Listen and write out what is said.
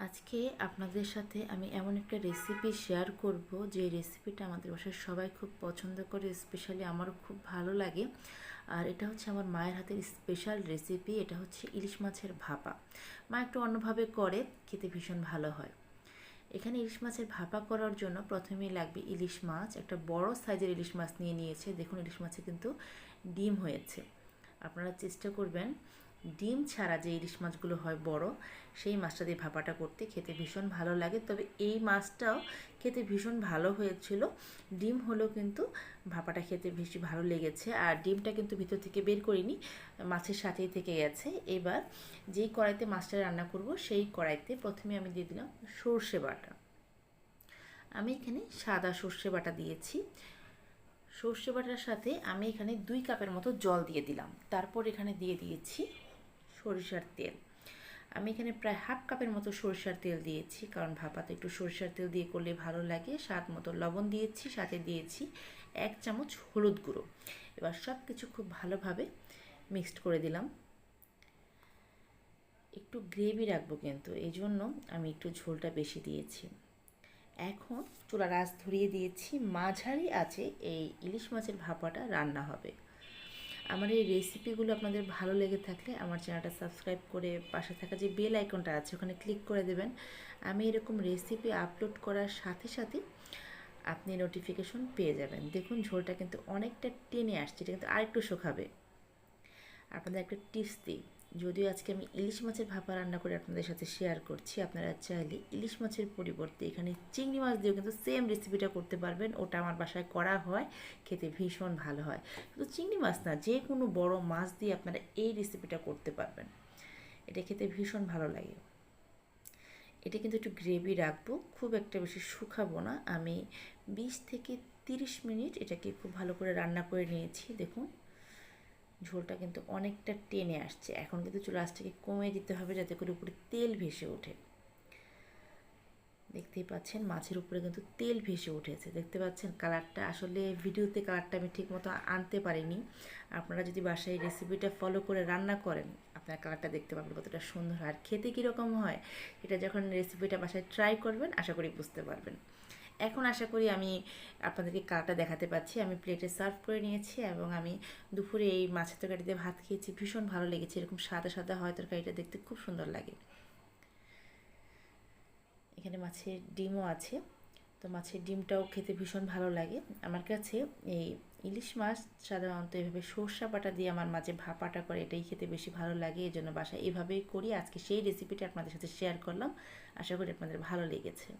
আজকে আপনাদের সাথে আমি এমন একটা রেসিপি শেয়ার করব যে রেসিপিটা আমাদের বাসায় সবাই খুব পছন্দ করে, স্পেশালি আমারও খুব ভালো লাগে। আর এটা হচ্ছে আমার মায়ের হাতের স্পেশাল রেসিপি। এটা হচ্ছে ইলিশ মাছের ভাপা। মা একটু অন্যভাবে করে, খেতে ভীষণ ভালো হয়। এখানে ইলিশ মাছের ভাপা করার জন্য প্রথমেই লাগবে ইলিশ মাছ। একটা বড় সাইজের ইলিশ মাছ নিয়ে নিয়েছে। দেখুন ইলিশ মাছে কিন্তু ডিম হয়েছে। আপনারা চেষ্টা করবেন ডিম ছাড়া যে ইলিশ মাছগুলো হয় বড়, সেই মাছটা দিয়ে ভাপাটা করতে, খেতে ভীষণ ভালো লাগে। তবে এই মাছটাও খেতে ভীষণ ভালো হয়েছিল। ডিম হলেও কিন্তু ভাপাটা খেতে বেশি ভালো লেগেছে। আর ডিমটা কিন্তু ভিতর থেকে বের করিনি, মাছের সাথেই থেকে গেছে। এবার যেই কড়াইতে মাছটা রান্না করব সেই কড়াইতে প্রথমে আমি দিয়ে দিলাম সর্ষে বাটা। আমি এখানে সাদা সর্ষে বাটা দিয়েছি। সর্ষে বাটার সাথে আমি এখানে 2 কাপের মতো জল দিয়ে দিলাম। তারপর এখানে দিয়ে দিয়েছি সরিষার তেল। আমি এখানে প্রায় হাফ কাপের মতো সরিষার তেল দিয়েছি, কারণ ভাপাতে একটু সরিষার তেল দিয়ে করলে ভালো লাগে। স্বাদ মতো লবণ দিয়েছি, সাথে দিয়েছি 1 চামচ হলুদ গুঁড়ো। এবার সব কিছু খুব ভালোভাবে মিক্সড করে দিলাম। একটু গ্রেভি রাখবো কিন্তু, এই জন্য আমি একটু ঝোলটা বেশি দিয়েছি। এখন চুলার আঁচ ধরিয়ে দিয়েছি, মাঝারি আঁচে এই ইলিশ মাছের ভাপাটা রান্না হবে। আমার এই রেসিপিগুলো আপনাদের ভালো লেগে থাকলে আমার চ্যানেলটা সাবস্ক্রাইব করে পাশে থাকা যে বেল আইকনটা আছে ওখানে ক্লিক করে দেবেন। আমি এরকম রেসিপি আপলোড করার সাথে সাথে আপনি নোটিফিকেশন পেয়ে যাবেন। দেখুন ঝোলটা কিন্তু অনেকটা টেনে আসছে, এটা কিন্তু আরেকটু শুকাবে। আপনাদের একটা টিপস দিই, যদিও আজকে আমি ইলিশ মাছের ভাপা রান্না করে আপনাদের সাথে শেয়ার করছি, আপনারা চাইলে ইলিশ মাছের পরিবর্তে এখানে চিংড়ি মাছ দিয়েও কিন্তু সেম রেসিপিটা করতে পারবেন। ওটা আমার বাসায় করা হয়, খেতে ভীষণ ভালো হয়। কিন্তু চিংড়ি মাছ না, যে কোনো বড় মাছ দিয়ে আপনারা এই রেসিপিটা করতে পারবেন। এটা খেতে ভীষণ ভালো লাগে। এটা কিন্তু একটু গ্রেভি রাখবো, খুব একটা বেশি শুকাবো না। আমি 20 থেকে 30 মিনিট এটাকে খুব ভালো করে রান্না করে নিয়েছি। দেখুন ঝোলটা কিন্তু অনেকটা টেনে আসছে। এখন কিন্তু চুলা আঁচটাকে কমিয়ে দিতে হবে যাতে করে উপরে তেল ভেসে ওঠে। দেখতেই পাচ্ছেন মাছের উপরে কিন্তু তেল ভেসে উঠেছে। দেখতে পাচ্ছেন কালারটা, আসলে ভিডিওতে কালারটা আমি ঠিক মতো আনতে পারিনি। আপনারা যদি বাসায় রেসিপিটা ফলো করে রান্না করেন, আপনার কালারটা দেখতে পাবেন কতটা সুন্দর হয়। আর খেতে কীরকম হয় এটা যখন রেসিপিটা বাসায় ট্রাই করবেন আশা করি বুঝতে পারবেন। এখন আশা করি আমি আপনাদেরকে কালারটা দেখাতে পাচ্ছি। আমি প্লেটে সার্ভ করে নিয়েছি এবং আমি দুপুরে এই মাছের তরকারি দিয়ে ভাত খেয়েছি, ভীষণ ভালো লেগেছে। এরকম সাদা সাদা হয় তরকারিটা, দেখতে খুব সুন্দর লাগে। এখানে মাছের ডিমও আছে, তো মাছের ডিমটাও খেতে ভীষণ ভালো লাগে আমার কাছে। এই ইলিশ মাছ সাধারণত এভাবে সর্ষা বাটা দিয়ে আমার মাঝে ভাপাটা করে, এটাই খেতে বেশি ভালো লাগে। এই জন্য বাসায় এভাবেই করি। আজকে সেই রেসিপিটা আপনাদের সাথে শেয়ার করলাম, আশা করি আপনাদের ভালো লেগেছে।